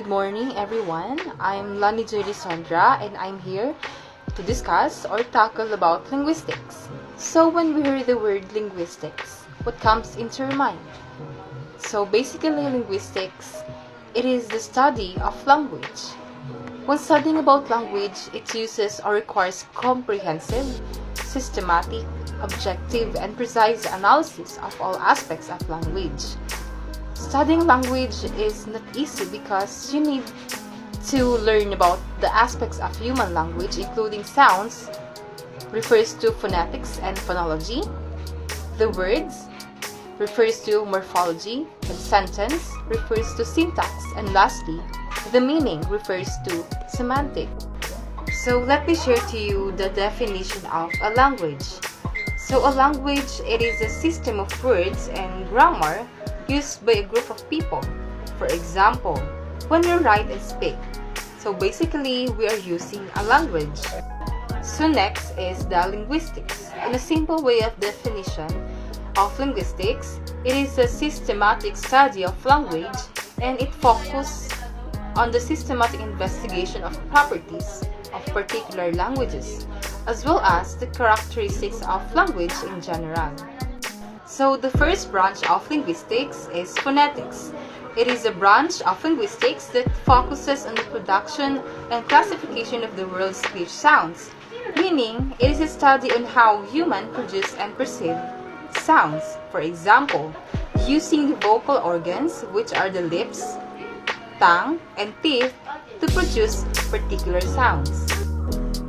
morning, everyone. I'm Lani Joy Sondra, and I'm here to discuss or tackle about linguistics. So when we hear the word linguistics, what comes into your mind? So basically, linguistics, it is the study of language. When studying about language, it uses or requires comprehensive, systematic, objective, and precise analysis of all aspects of language. Studying language is not easy because you need to learn about the aspects of human language, including sounds, refers to phonetics and phonology, the words, refers to morphology, and sentence, refers to syntax, and lastly, the meaning refers to semantic. So let me share to you the definition of a language. So a language, it is a system of words and grammar used by a group of people. For example, when we write and speak. So basically, we are using a language. So next is the linguistics. In a simple way of definition of linguistics, it is a systematic study of language and it focuses on the systematic investigation of properties of particular languages, as well as the characteristics of language in general. So the first branch of linguistics is phonetics. It is a branch of linguistics that focuses on the production and classification of the world's speech sounds, meaning it is a study on how humans produce and perceive sounds. For example, using the vocal organs, which are the lips, tongue, and teeth, to produce particular sounds.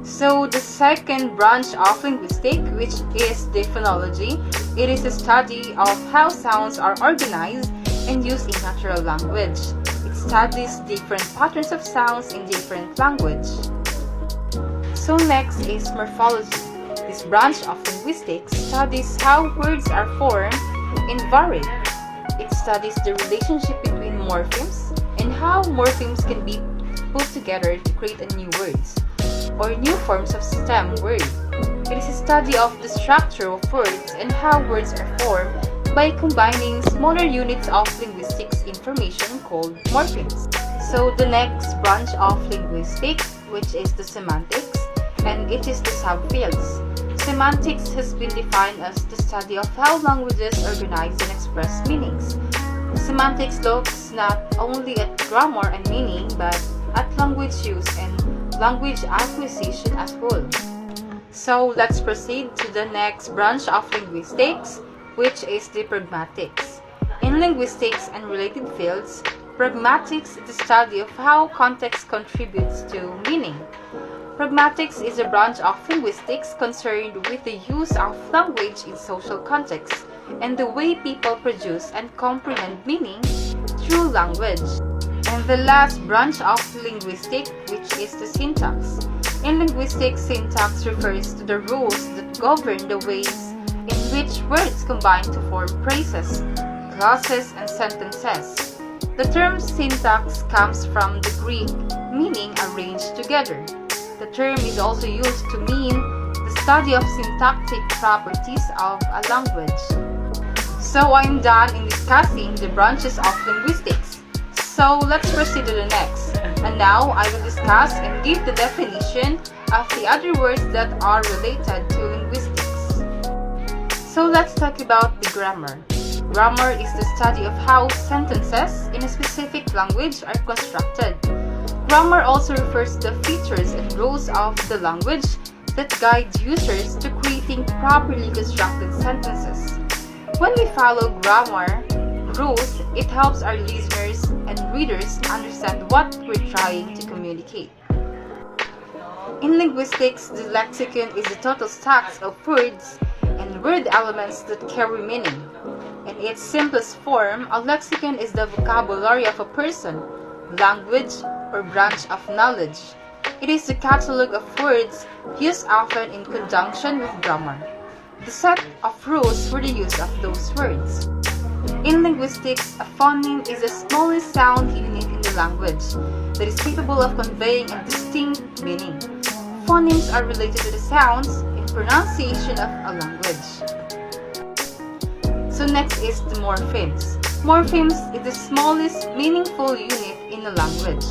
So the second branch of linguistics, which is the phonology, it is a study of how sounds are organized and used in natural language. It studies different patterns of sounds in different language. So next is morphology. This branch of linguistics studies how words are formed and varied. It studies the relationship between morphemes and how morphemes can be put together to create a new words or new forms of stem word. It is a study of the structure of words and how words are formed by combining smaller units of linguistics information called morphemes. So the next branch of linguistics, which is the semantics, and it is the subfields. Semantics has been defined as the study of how languages organize and express meanings. Semantics looks not only at grammar and meaning, but at language use and language acquisition as whole. So let's proceed to the next branch of linguistics, which is the pragmatics. In linguistics and related fields, pragmatics is the study of how context contributes to meaning. Pragmatics is a branch of linguistics concerned with the use of language in social contexts and the way people produce and comprehend meaning through language. And the last branch of linguistics, which is the syntax. In linguistics, syntax refers to the rules that govern the ways in which words combine to form phrases, clauses, and sentences. The term syntax comes from the Greek meaning arranged together. The term is also used to mean the study of syntactic properties of a language. So I'm done in discussing the branches of linguistics. So let's proceed to the next. And now I will discuss and give the definition of the other words that are related to linguistics. So let's talk about the grammar. Grammar is the study of how sentences in a specific language are constructed. Grammar also refers to the features and rules of the language that guide users to creating properly constructed sentences. When we follow grammar rules, it helps our listeners and readers understand what we're trying to communicate. In linguistics, the lexicon is the total stacks of words and word elements that carry meaning. In its simplest form, a lexicon is the vocabulary of a person, language, or branch of knowledge. It is the catalog of words used often in conjunction with grammar, the set of rules for the use of those words. In linguistics, a phoneme is the smallest sound unit in the language that is capable of conveying a distinct meaning. Phonemes are related to the sounds in pronunciation of a language. So next is the morphemes. Morphemes is the smallest meaningful unit in a language.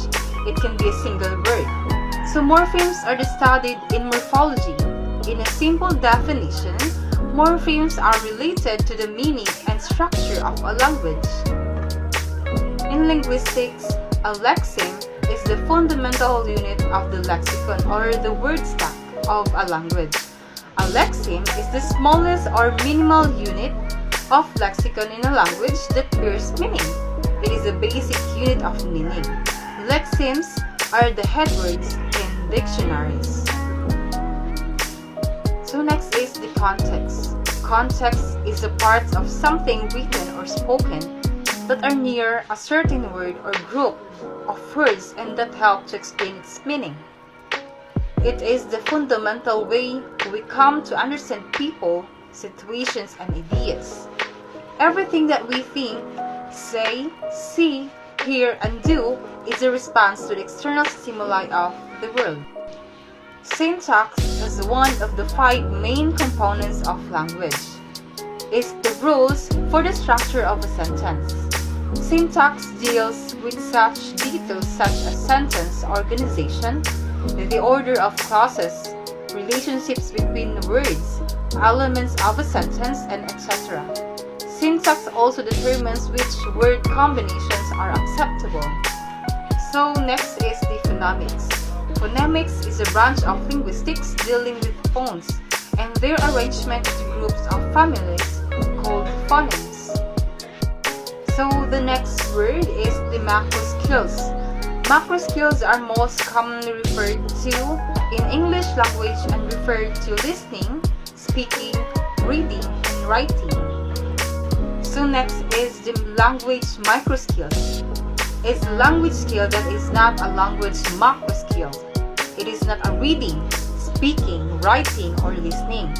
It can be a single word. So morphemes are studied in morphology. In a simple definition, morphemes are related to the meaning and structure of a language. In linguistics, a lexeme is the fundamental unit of the lexicon or the word stack of a language. A lexeme is the smallest or minimal unit of lexicon in a language that bears meaning. It is a basic unit of meaning. Lexemes are the headwords in dictionaries. So next is the context. Context is the parts of something written or spoken that are near a certain word or group of words and that help to explain its meaning. It is the fundamental way we come to understand people, situations, and ideas. Everything that we think, say, see, hear, and do is a response to the external stimuli of the world. Syntax is one of the 5 main components of language. It's the rules for the structure of a sentence. Syntax deals with such details such as sentence organization, the order of clauses, relationships between words, elements of a sentence, and etc. Syntax also determines which word combinations are acceptable. So next is the phonemics. Phonemics is a branch of linguistics dealing with phones and their arrangement into groups of families called phonemes. So the next word is the macro skills. Macro skills are most commonly referred to in English language and refer to listening, speaking, reading, and writing. So next is the language micro skills. It's a language skill that is not a language macro skill. It is not a reading, speaking, writing, or listening.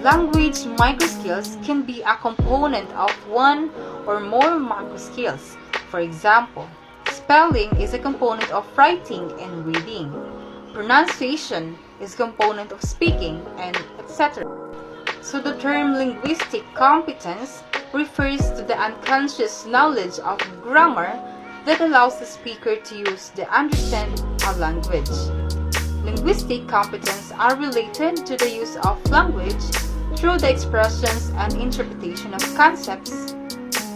Language micro skills can be a component of one or more macro skills. For example, spelling is a component of writing and reading. Pronunciation is a component of speaking, and etc. So the term linguistic competence refers to the unconscious knowledge of grammar that allows the speaker to use to understand a language. Linguistic competence are related to the use of language through the expressions and interpretation of concepts,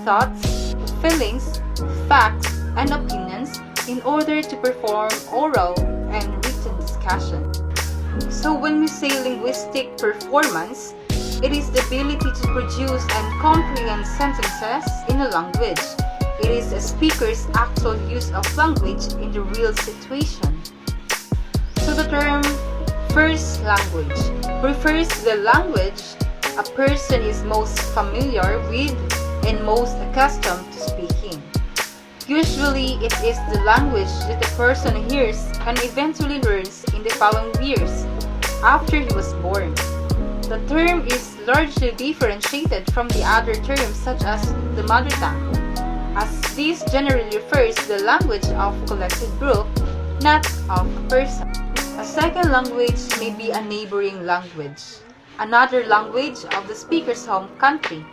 thoughts, feelings, facts, and opinions in order to perform oral and written discussion. So when we say linguistic performance, it is the ability to produce and comprehend sentences in a language. It is a speaker's actual use of language in the real situation. So the term first language refers to the language a person is most familiar with and most accustomed to speaking. Usually, it is the language that the person hears and eventually learns in the following years after he was born. The term is largely differentiated from the other terms such as the mother tongue, as this generally refers to the language of a collective group, not of a person. A second language may be a neighboring language, another language of the speaker's home country,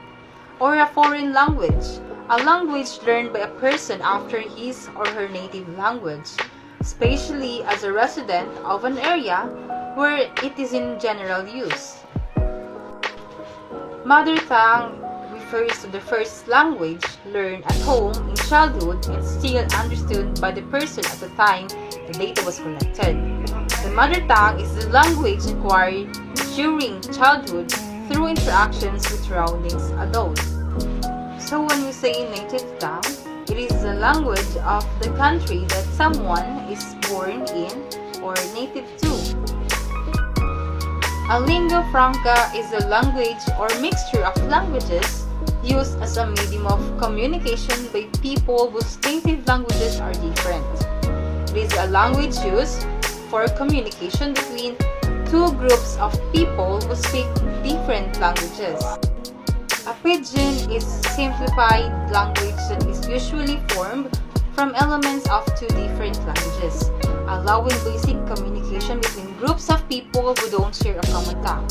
or a foreign language, a language learned by a person after his or her native language, especially as a resident of an area where it is in general use. Mother tongue refers to the first language learned at home in childhood and still understood by the person at the time the data was collected. The mother tongue is the language acquired during childhood through interactions with surroundings adults. So when we say native tongue, it is the language of the country that someone is born in or native to. A lingua franca is a language or mixture of languages used as a medium of communication by people whose native languages are different. It is a language used for communication between two groups of people who speak different languages. A pidgin is simplified language that is usually formed from elements of two different languages, allowing basic communication between groups of people who don't share a common tongue.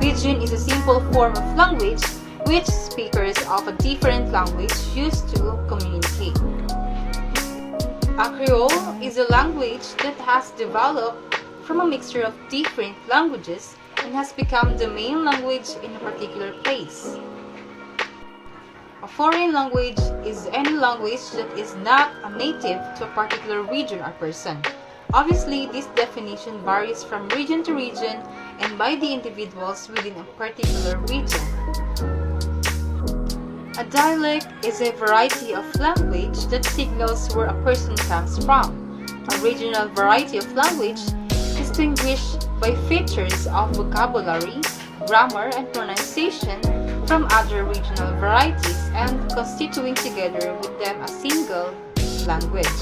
Pidgin is a simple form of language which speakers of a different language use to communicate. A Creole is a language that has developed from a mixture of different languages and has become the main language in a particular place. A foreign language is any language that is not a native to a particular region or person. Obviously, this definition varies from region to region and by the individuals within a particular region. A dialect is a variety of language that signals where a person comes from. A regional variety of language is distinguished by features of vocabulary, grammar, and pronunciation from other regional varieties and constituting together with them a single language.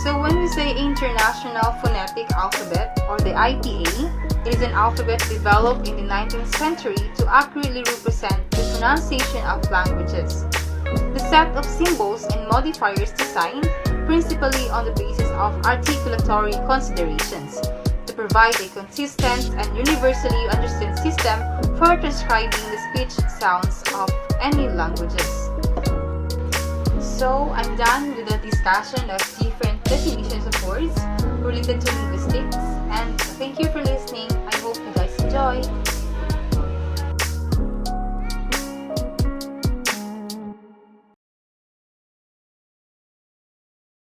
So when we say International Phonetic Alphabet or the IPA, it is an alphabet developed in the 19th century to accurately represent the pronunciation of languages. The set of symbols and modifiers designed principally on the basis of articulatory considerations to provide a consistent and universally understood system for transcribing the speech sounds of any languages. So I'm done with the discussion of different definitions of words related to linguistics, and thank you for listening. I hope you guys enjoy.